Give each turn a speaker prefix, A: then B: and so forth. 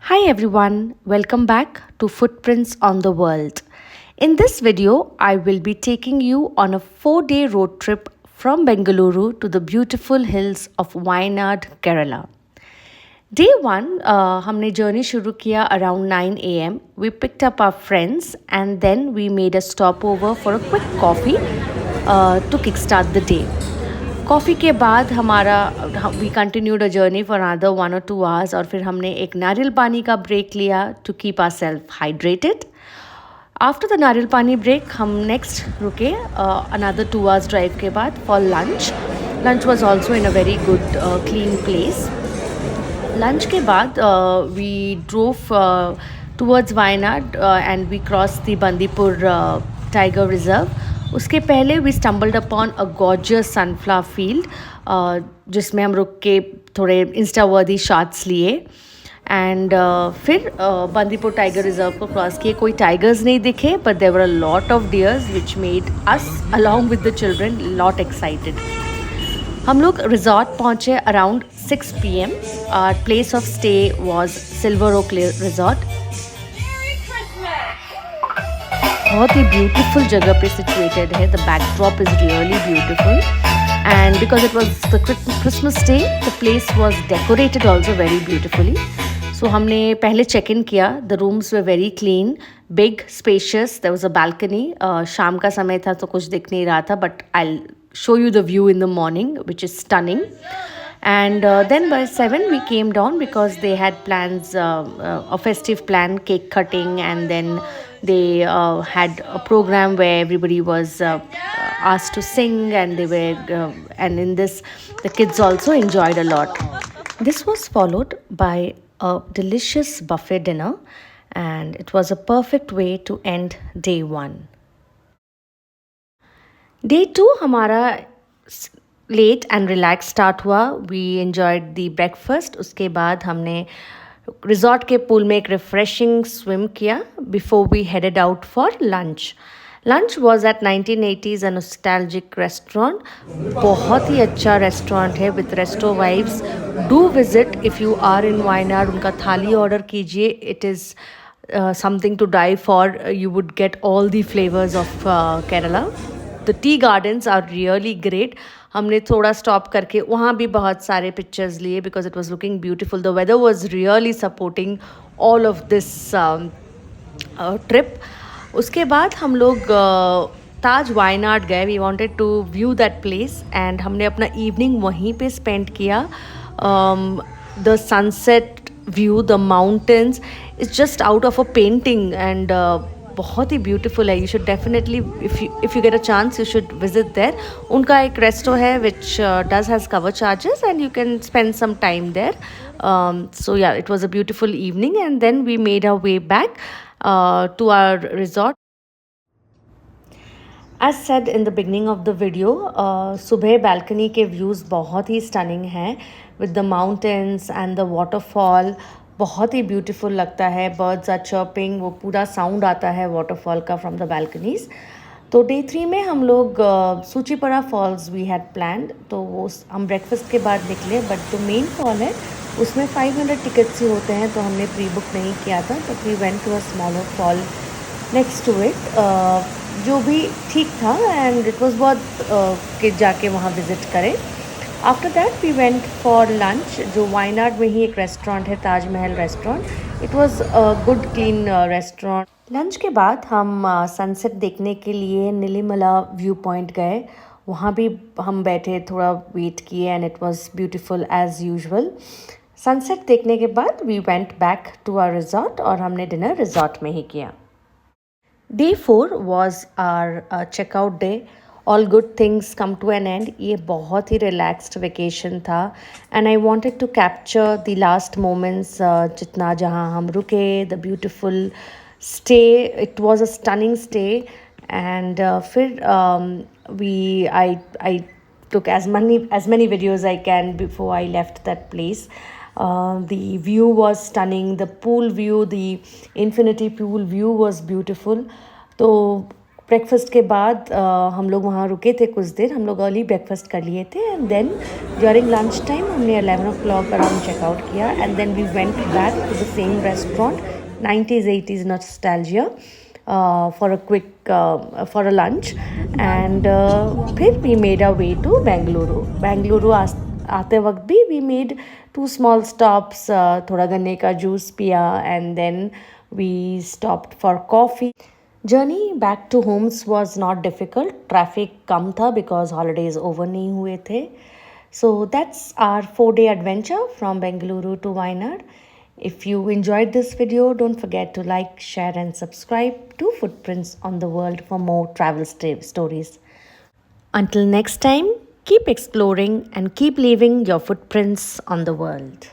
A: Hi everyone, welcome back to Footprints on the World. In this video, I will be taking you on a 4-day road trip from Bengaluru to the beautiful hills of Wayanad, Kerala. Day 1, हमने journey शुरू किया around 9 a.m. We picked up our friends and then we made a stopover for a quick coffee to kickstart the day. Coffee के बाद हमारा we continued a journey for another 1 or 2 hours और फिर हमने एक नारियल पानी का ब्रेक लिया to keep our self hydrated. After the nariyal pani break हम नेक्स्ट रुके अनदर 2 hours ड्राइव के बाद for lunch. Lunch was also in a very good clean place. Lunch के बाद we drove towards Wayanad and we cross the Bandipur tiger reserve. उसके पहले we stumbled upon a gorgeous sunflower field जिसमें हम रुक के थोड़े इंस्टावर्दी शॉट्स लिए एंड फिर बंदीपुर टाइगर रिजर्व को क्रॉस किए. कोई टाइगर्स नहीं दिखे but there were a lot of deers which made us along with the children lot excited. हम लोग रिजॉर्ट पहुँचे around 6 PM. Our place of stay was silver oak resort. बहुत ही ब्यूटीफुल जगह पे सिचुएटेड है. The backdrop is really beautiful and because it was the Christmas day the place was decorated also very beautifully. So हमने पहले check in किया. The rooms were very clean, big, spacious. There was a balcony. शाम का समय था तो कुछ दिख नहीं रहा था but I show you the view in the morning which is stunning. And then by 7 we came down because they had plans, a festive plan, cake cutting, and then they had a program where everybody was asked to sing, and they were and in this the kids also enjoyed a lot. This was followed by a delicious buffet dinner, and it was a perfect way to end day 1. Day 2 हमारा late and relax start हुआ. We enjoyed the breakfast. उसके बाद हमने resort के pool में एक refreshing swim किया before we headed out for lunch. Lunch was at 1980s a nostalgic restaurant. बहुत ही अच्छा रेस्टोरेंट है with resto vibes. Do visit if you are in Wayanad. उनका थाली ऑर्डर कीजिए. It is something to die for. You would get all the flavours of Kerala. The tea gardens are really great. हमने थोड़ा stop करके वहाँ भी बहुत सारे पिक्चर्स लिए because it was looking beautiful. The weather was really supporting all of this trip. उसके बाद हम लोग ताज वायनाड गए. We wanted to view that place and हमने अपना इवनिंग वहीं पे स्पेंड किया. The sunset view, the mountains is just out of a painting and बहुत ही ब्यूटीफुल है. You should definitely if you get a chance you should visit there. उनका एक रेस्टो है which does has cover charges and you can spend some time there. So yeah it was a beautiful evening and then we made our way back to our resort. As said in the beginning of the video, सुबह balcony के views बहुत ही stunning हैं with the mountains and the waterfall. बहुत ही beautiful लगता है. Birds are chirping. वो पूरा साउंड आता है वाटरफॉल का फ्रॉम द बालकनीज. तो डे 3 में हम लोग Soochipara falls we had planned. तो वो हम ब्रेकफास्ट के बाद निकले बट जो मेन फॉल है उसमें 500 टिकट्स ही होते हैं तो हमने प्री बुक नहीं किया था. But we went to a smaller fall next to it जो भी ठीक था एंड इट वॉज बहुत कि जाके वहाँ विज़िट करें. After that we went for lunch जो वायनाड में ही एक रेस्टोरेंट है, Taj Mahal restaurant. It was a good clean restaurant. Lunch के बाद हम सनसेट देखने के लिए नीलिमला व्यू पॉइंट गए. वहाँ भी हम बैठे, थोड़ा वेट किए and it was beautiful as usual. Sunset देखने के बाद we went back to our resort और हमने डिनर रिजॉर्ट में ही किया. Day 4 was our checkout day. All good things come to an end. ये बहुत ही relaxed vacation था and I wanted to capture the last moments जितना जहाँ हम रुके, the beautiful stay. It was a stunning stay and फिर I took as many videos I can before I left that place. The view was stunning. The pool view, the infinity pool view was beautiful. तो breakfast के बाद हम लोग वहाँ रुके थे कुछ देर, हम लोग अर्ली ब्रेकफास्ट कर लिए थे and then during lunch time हमने 11 o'clock अराउंड चेकआउट किया and then we went back to the same restaurant 90s 80s nostalgia for a quick for a lunch and फिर we made our way to Bengaluru आते वक्त भी we made 2 small stops, थोड़ा गन्ने का juice पिया and then we stopped for coffee. Journey back to homes was not difficult. Traffic कम था because holidays over नहीं हुए थे. So that's our 4-day adventure from Bengaluru to Wayanad. If you enjoyed this video, don't forget to like, share and subscribe to Footprints on the World for more travel stories. Until next time, keep exploring and keep leaving your footprints on the world.